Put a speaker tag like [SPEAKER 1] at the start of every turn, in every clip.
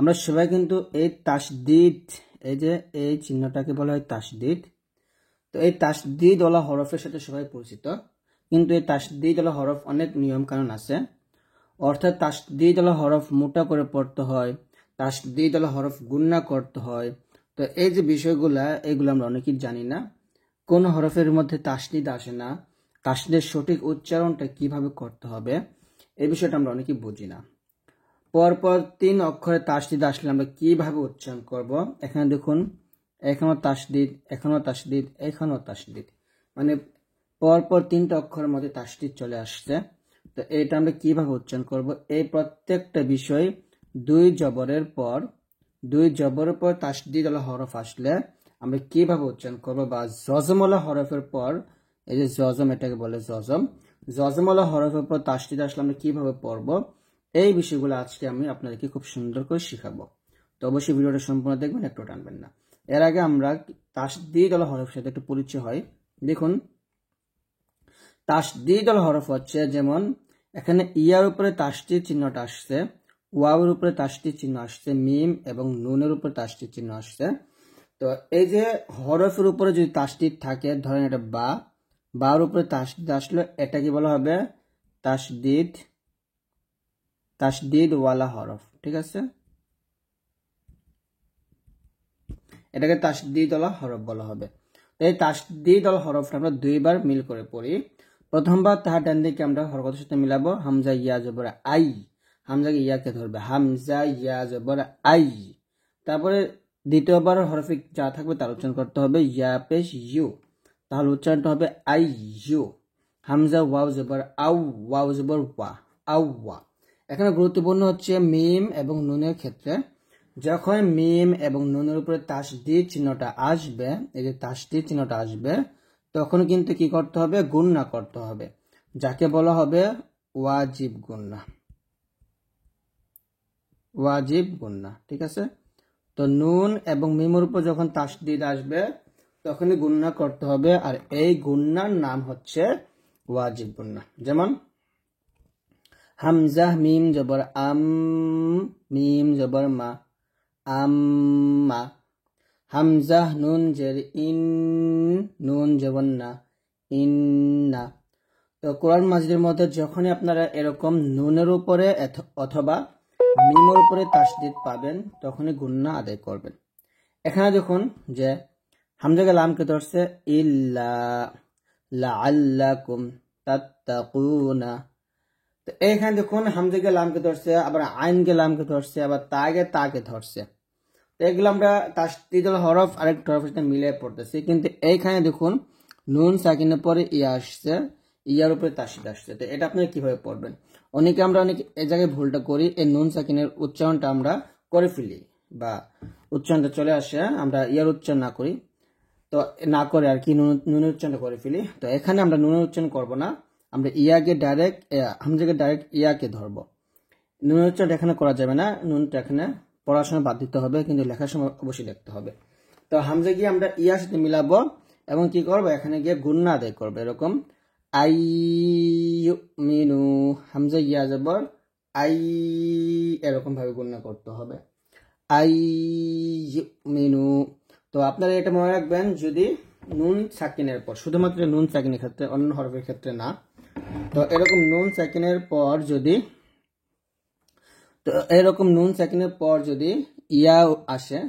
[SPEAKER 1] আমরা সবাই কিন্তু এই তাসদিদ, এই যে এই চিহ্নটাকে বলা হয় তাসদিদ। তো এই তাসদিদ ওয়ালা হরফের সাথে সবাই পরিচিত, কিন্তু এই তাসদিদ ওয়ালা হরফ অনেক নিয়ম কানুন আছে। অর্থাৎ তাসদিদ ওয়ালা হরফ মোটা করে পড়তে হয়, তাসদিদ ওয়ালা হরফ গুণনা করতে হয়। তো এই যে বিষয়গুলা, এগুলো আমরা অনেকেই জানি না। কোন হরফের মধ্যে তাসদিদ আসে না, তাসদিদের সঠিক উচ্চারণটা কিভাবে করতে হবে, এই বিষয়টা আমরা অনেকেই বুঝি না। পরপর 3 অক্ষরে তাসদিদ আসলে আমরা কিভাবে উচ্চারণ করব। এখানে দেখুন, এখানেও তাসদিদ, এখানেও তাসদিদ, এখানেও তাসদিদ, মানে পরপর 3টা অক্ষরের মধ্যে তাসদিদ চলে আসছে। তো এটা আমরা কিভাবে উচ্চারণ করব, এই প্রত্যেকটা বিষয় 2 জবরের পর তাসদিদ ওয়ালা হরফ আসলে আমরা কিভাবে উচ্চারণ করব, বা জজম ওয়ালা হরফের পর, এই যে জজম, এটাকে বলে জজম ওয়ালা হরফের পর তাসদিদ আসলে আমরা কিভাবে পড়ব, এই বিষয়গুলো আজকে আমি আপনাদেরকে খুব সুন্দর করে শিখাবো। তো অবশ্যই ভিডিওটা সম্পূর্ণ দেখবেন, একটু টানবেন না। এর আগে আমরা তাসদিদ ওয়ালা হরফের সাথে একটু পরিচয় হয়। দেখুন, তাসদিদ ওয়ালা হরফ হচ্ছে, যেমন এখানে ইয়ার উপরে তাসদিদ চিহ্নটা আসছে, ওয়াওয়ের উপরে তাসদিদ চিহ্ন আসছে, মিম এবং নুনের উপরে তাসদিদ চিহ্ন আসছে। তো এই যে হরফের উপরে যদি তাসদিদ থাকে, ধরেন এটা বা, বার উপরে তাসদিদ আসলে এটা কি বলা হবে, তাসদিদ ওয়ালা হরফ। ঠিক আছে, এটাকে তাসদিদ ওয়ালা হরফ বলা হবে। এই তাসদিদ ওয়ালা হরফটা আমরা 2 বার মিল করে পড়ি। প্রথমবার তাহার ডান দিকে আমরা হরকতের সাথে মিলাবো, হামজা ইয়া জবর আই, হামজাকে ইয়াকে ধরবে, হামজা ইয়া জবর আই। তারপরে দ্বিতীয়বার হরফে যা থাকবে তার উচ্চারণ করতে হবে ইয়া পেশ ইউ, তাহলে উচ্চারণটা হবে আই ইউ। হামজা ওয়াও জবর আউ, ওয়াও জবর ওয়া, আউ ওয়া। এখানে গুরুত্বপূর্ণ হচ্ছে মিম এবং নুনের ক্ষেত্রে, যখন মিম এবং নুনের উপরে তাসদিদ চিহ্নটা আসবে, এই যে তাসদিদ চিহ্নটা আসবে, তখন কিন্তু কি করতে হবে, গুণনা করতে হবে, যাকে বলা হবে ওয়াজিব গুণনা, ওয়াজিব গুণনা। ঠিক আছে, তো নুন এবং মিমের উপর যখন তাসদিদ আসবে তখনই গুণনা করতে হবে, আর এই গুণনার নাম হচ্ছে ওয়াজিব গুণনা। যেমন হামজা মিম জবর আম, মিম জবর মা, আম্মা। হামজা নুন জের ইন, নুন জবর না, ইন্না। তো কোরআন মাজিদের মধ্যে যখনই আপনারা এরকম নুনের উপরে অথবা মিমের উপরে তাসদিদ পাবেন, তখনই গুণনা আদায় করবেন। এখানে দেখুন যে হামজাকে লামকে ধরছে, ইল্লা লাআল্লাকুম তাত্তাকুনা। তো এখানে দেখুন হামজাকে লামকে ধরছে, আবার আইনকে লামকে ধরছে, আবার তাকে ধরছে। এগুলো আমরা তাসদিদ ওয়ালা হরফ আরেকটা হরফের সাথে মিলে পড়তেছি, কিন্তু এইখানে দেখুন নুন সাকিনের পরে ইয়া আসছে, ইয়ার উপরে তাসদিদ আসছে। তো এটা আপনি কিভাবে পড়বেন, আমরা এই জায়গায় ভুলটা করি, এই নুন সাকিনের উচ্চারণটা আমরা করে ফেলি, বা উচ্চারণটা চলে আসে, আমরা ইয়ার উচ্চারণ না করি, তো না করে আর কি নুনের উচ্চারণটা করে ফেলি। তো এখানে আমরা নুনের উচ্চারণ করবো না, আমরা ইয়াকে ডাইরেক্ট, হামজাকে ডাইরেক্ট ইয়াকে ধরবো। নুনের উচ্চারণ এখানে করা যাবে না, নুনটা এখানে পড়াশোনা বাদ দিতে হবে, কিন্তু লেখার সময় অবশ্যই দেখতে হবে। তো হামজা গিয়ে আমরা ইয়ার সাথে মিলাবো এবং কি করবো, এখানে গিয়ে গুণনা আদায় করবো, এরকম আই মিনু, হামজা ইয়া জবর আই, এরকম ভাবে গুণনা করতে হবে, আই মিনু। তো আপনারা এটা মনে রাখবেন, যদি নুন সাকিনের পর, শুধুমাত্র নুন সাকিনের ক্ষেত্রে, অন্য হরফের ক্ষেত্রে না। তো এরকম নুন সাকিনের পর যদি, ইয়া আসে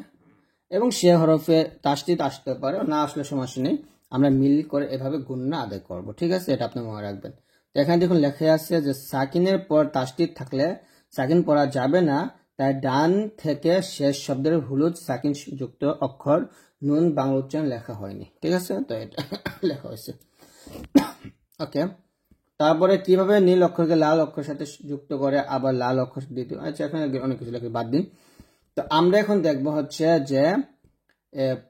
[SPEAKER 1] এবং সে হরফে তাসদিদ আসতে পারে, না আসলে সমস্যা নেই, আমরা মিল করে এভাবে গুণনা আদায় করব। ঠিক আছে, এটা আপনি মনে রাখবেন। তো এখানে দেখুন লেখা আছে যে সাকিনের পর তাসদিদ থাকলে সাকিন পড়া যাবে না, তাই ডান থেকে শেষ শব্দের হলুদ সাকিন যুক্ত অক্ষর নুন বাংলা উচ্চারণ লেখা হয়নি। ঠিক আছে, তো এটা লেখা হয়েছে। ওকে, তারপরে কিভাবে নীল অক্ষরকে লাল অক্ষরের সাথে যুক্ত করে আবার লাল অক্ষর দিতে, আচ্ছা এখানে অনেক কিছু লেখা, বাদ দিন। তো আমরা এখন দেখবো হচ্ছে যে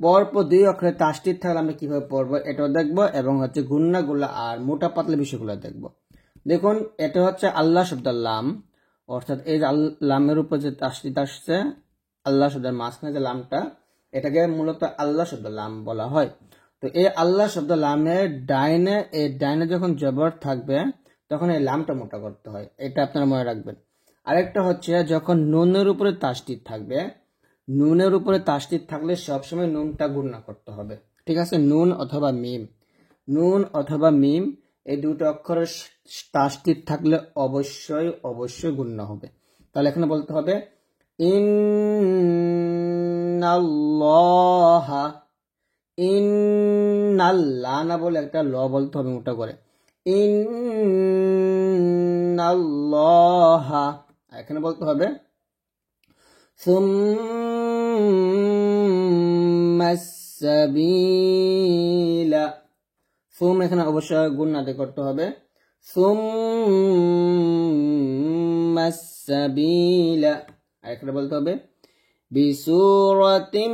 [SPEAKER 1] পরপর 2 অক্ষরে তাসদিদ থাকলে আমরা কিভাবে পড়বো, এটাও দেখবো, এবং হচ্ছে গুণনাগুলা আর মোটা পাতলা বিষয়গুলো দেখবো। দেখুন, এটা হচ্ছে আল্লাহ শব্দ লাম, অর্থাৎ এই লামের উপর যে তাসদিদ আসছে, আল্লাহ শব্দের মাঝখানে যে লামটা, এটাকে মূলত আল্লাহ শব্দ লাম বলা হয়। তো এই আল্লাহ শব্দ লামের ডাইনে যখন জবর থাকবে তখন এই লামটা মোটা করতে হয়, এটা আপনারা মনে রাখবেন। আরেকটা হচ্ছে যখন নুনের উপরে তাসদিদ থাকবে, নুনের উপরে তাসদিদ থাকলে সবসময় নুনটা গুণনা করতে হবে। ঠিক আছে, নুন অথবা মিম, নুন অথবা মিম এই দুটো অক্ষরের তাসদিদ থাকলে অবশ্যই অবশ্যই গুণনা হবে। তাহলে এখানে বলতে হবে ইন্নাল্লাহা, ইন্নাল্লাহ না বলে একটা ল বলতে হবে মোটা করে, ইন্নাল্লাহা। এখানে বলতে হবে সুম্মাস-সাবিলা, সুম এখানে অবশ্যই গুণনা দিয়ে করতে হবে, সুম্মাস-সাবিলা। আর এখানে বলতে হবে বিসূরাতিম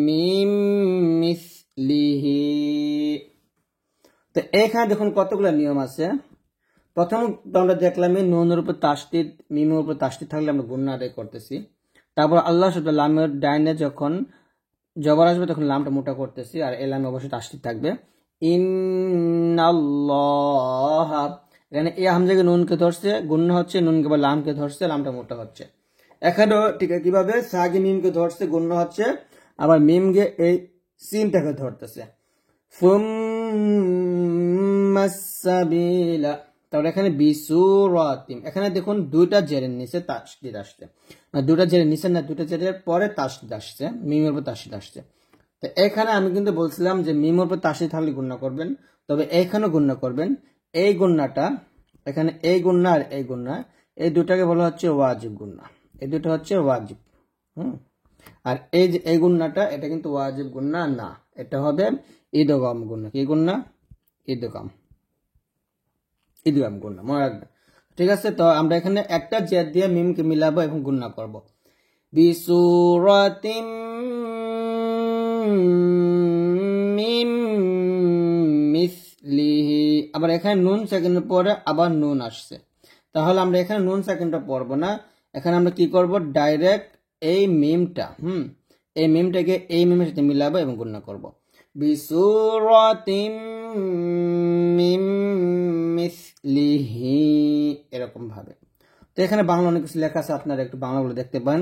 [SPEAKER 1] মিন মিসলিহি। তো এখানে দেখুন কতগুলো নিয়ম আছে। প্রথম আমরা দেখলাম নুনের উপর তাসদিদ, মিমের উপর তাসদিদ থাকলে আমরা গুণনা আদায় করতেছি। তারপর আল্লাহ শব্দ লামের ডাইনে যখন জবর আসবে তখন লামটা মোটা করতেছি, আর এই লামে অবশ্যই তাসদিদ থাকবে। ইন্নাল্লাহ, এখানে এই হামজাকে নুনকে ধরছে, গুণনা হচ্ছে, নুনকে বা লামকে ধরছে, লামটা মোটা হচ্ছে। এখানেও ঠিক কিভাবে সাগে মিমকে ধরছে, গুণনা হচ্ছে, আবার মিমকে এই সিনটাকে ধরতেছে, সুম্মাস-সাবিলা। তারপর এখানে বিসূরাতিম, এখানে দেখুন দুইটা জেরের নিচে তাসদিদ আসছে, দুইটা জেরের নিচে না, দুইটা জেরের পরে তাসদিদ আসছে, মিমের উপর তাসদিদ আসছে। তো এখানে আমি কিন্তু বলছিলাম যে মিমের উপর তাসদিদ থাকলে গুণনা করবেন, তবে এইখানেও গুণনা করবেন। এই গুণনাটা এখানে, এই গুণনা আর এই গুণনা, এই দুটাকে বলা হচ্ছে ওয়াজিব গুণনা, এই দুটো হচ্ছে ওয়াজিব। আর এই যে এই গুণনাটা, এটা কিন্তু ওয়াজিব গুণনা না, এটা হবে ইদগাম গুণনা। কি গুণনা? ইদগাম, ইদগাম গুণনা, মনে রাখবেন। ঠিক আছে, তো আমরা এখানে একটা জেদ দিয়ে মিমকে মিলাবো এবং গুণনা করব। বিসূরাতিম মিন মিসলিহি, আবার এখানে নুন সেকেন্ডের পরে আবার নুন আসছে, তাহলে আমরা এখানে নুন সেকেন্ডটা পড়বো না। এখানে আমরা কি করব, ডাইরেক্ট এই মিমটা, এই মিমটাকে এই মিমের সাথে মিলাবো এবং গুণনা করব। বিসূরাতিম মিন মিসলিহি, এরকম ভাবে। তো এখানে বাংলা অনেক কিছু লেখা আছে, আপনারা একটু বাংলাগুলো দেখতে পান।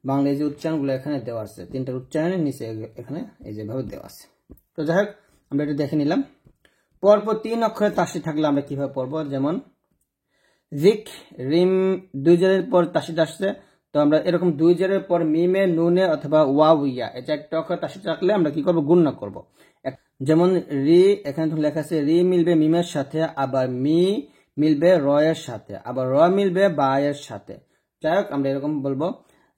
[SPEAKER 1] বাংলা এই যে উচ্চারণগুলো এখানে দেওয়া আছে, তিনটার উচ্চারণের নিচে এখানে এই যেভাবে দেওয়া আছে। তো যাই হোক, আমরা এটা দেখে নিলাম। পরপর তিন অক্ষরে তাসদিদ থাকলে আমরা কিভাবে পড়বো, যেমন জিক রিম, দুই জেরের পর তাসদিদ আসছে, তো আমরা এরকম দুই জেরের পর মিমে, নুনে অথবা ওয়াও ইয়া, এটা একটা অক্ষর তাসদিদ থাকলে আমরা কি করবো, গুণনা করব। যেমন রি, এখানে লেখা আছে রি মিলবে মিমের সাথে, আবার মি মিলবে র এর সাথে, আবার র মিলবে বা এর সাথে। যাই হোক, আমরা এরকম বলবো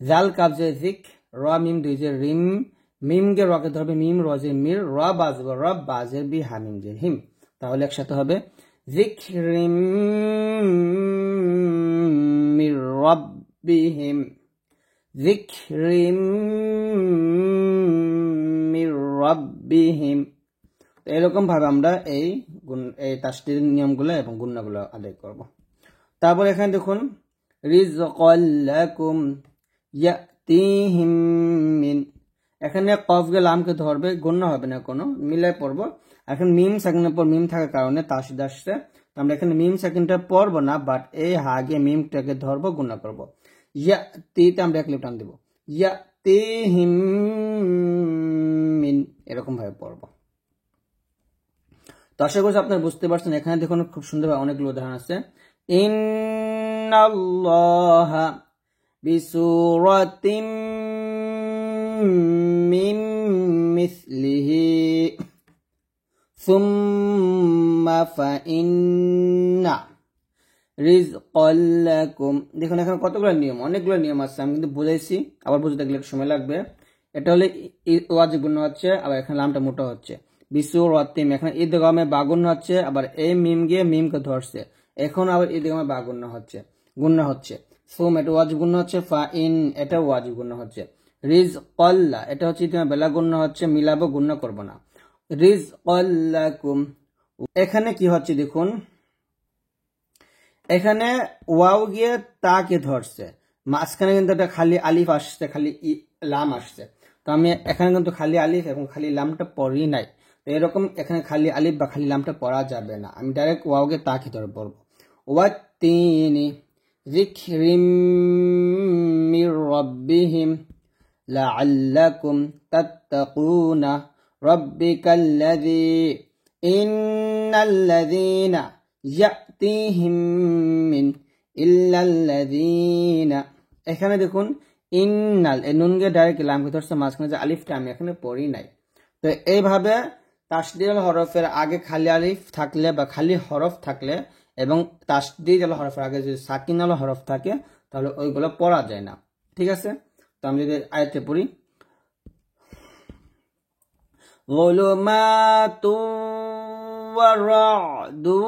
[SPEAKER 1] জাল কাবজে জিক, র মিম দুই যে রিম, মিমকে রকে ধরবে মিম, রজে মির, র বাজবে র, বাজের বি, হামিম যে হিম। তাহলে একসাথে হবে যিকরিম মির রাব্বিহিম, যিকরিম মির রাব্বিহিম। তো এরকম ভাবে আমরা এই তাসদিদের নিয়মগুলো এবং গুণনাগুলো আদায় করব। তারপর এখানে দেখুন রিজকাল লাকুম ইয়াতিহিম মিন, এখানে কফকে লামকে ধরবে, গুণনা হবে না কোনো, মিলাই পড়বো। এখন মিম সেকেন্ডের পর মিম থাকার কারণে তাসদিদ আসছে, আমরা এখানে মিম সেকেন্ডটা পড়বো না, বাট এই হাগে মিমটাকে ধরবো, গুণনা করবো। ইয়াতিতে আমরা এক লিপ টান দেবো, ইয়াতিহিম মিন, এরকম ভাবে পড়বো। তো আশা করছি আপনারা বুঝতে পারছেন। এখানে দেখুন খুব সুন্দর অনেকগুলো উদাহরণ আছে। ইন্নাল্লাহা বিসূরাতিম মিন মিসলিহি সুম্মা ফাইন্না রিজকাল লাকুম। দেখুন এখানে কতগুলো নিয়ম, অনেকগুলো নিয়ম আছে, আমি কিন্তু বুঝাইছি, আবার বুঝতে গেলে সময় লাগবে। এটা হলে ওয়াজিব গুণনা হচ্ছে, আবার এখানে লামটা মোটা হচ্ছে। বিসূরাতিম, এখানে ইদগামে বাগুন হচ্ছে, আবার এই মিম গিয়ে মিমকে ধরছে, এখন আবার ইদগামে বাগুন হচ্ছে, গুণনা হচ্ছে। সুম, এটা ওয়াজিব গুণনা হচ্ছে। ফাইন, এটা ওয়াজিব গুণনা হচ্ছে। রিজকাল্লা, এটা হচ্ছে ইদগামে বেলা গুণনা হচ্ছে, মিলাবো, গুণনা করব না। রিজকাল লাকুম, এখানে কি হচ্ছে দেখুন, এখানে ওয়াও গিয়ে তাকে ধরছে, মাঝখানে কিন্তু একটা খালি আলিফ আসছে, খালি লাম আসছে, তো আমি এখানে কিন্তু খালি আলিফ এবং খালি লামটা পড়ি নাই। তো এরকম এখানে খালি আলিফ বা খালি লামটা পড়া যাবে না, আমি ডাইরেক্ট ওয়াওকে তাকে ধরে পড়বো। ওয়া والتين ذكر من ربهم لعلكم تتقون ربك الذي إن الذين يأتيهم من إلا الذين এখানে দেখুন ইন্নাল এই নুনকে ডাইরেক্ট লামকে ধরছে মাঝখানে যে আলিফটা আমি এখানে পড়ি নাই তো এইভাবে তাসদীদ হরফের আগে খালি আলিফ থাকলে বা খালি হরফ থাকলে এবং তাসদীদ হরফের আগে যদি সাকিন হরফ থাকে তাহলে ওইগুলো পড়া যায় না ঠিক আছে তো আমি যদি আয়াতে পড়ি যুলুমাতু ওয়া রা'দু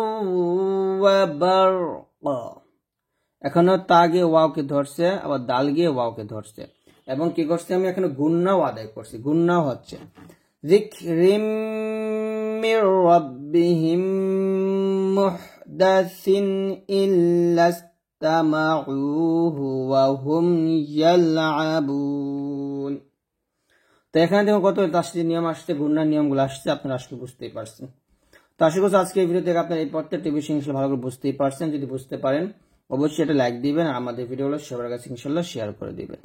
[SPEAKER 1] ওয়া বারক এখানে তা গিয়ে ওয়াওকে ধরছে আবার দাল গিয়ে ওয়াওকে ধরছে এবং কি করছে আমি এখানে গুণনাও আদায় করছি গুণনাও হচ্ছে যিকরিম মির রাব্বিহিম মুহদাসিন ইল্লাস্তামাউহু ওয়া হুম ইয়ালআবুন তো এখানে দেখো কত তাসদীদ নিয়ম আসছে গুণনার নিয়মগুলো আসছে আপনারা আসলে বুঝতেই পারছেন তো আশা করছি আজকে এই ভিডিও থেকে আপনারা এই প্রত্যেকটি বিষয় ইনশাআল্লাহ ভালো করে বুঝতেই পারছেন যদি বুঝতে পারেন অবশ্যই এটা লাইক দিবেন আর আমাদের ভিডিওগুলো সবার কাছে ইনশাআল্লাহ শেয়ার করে দিবেন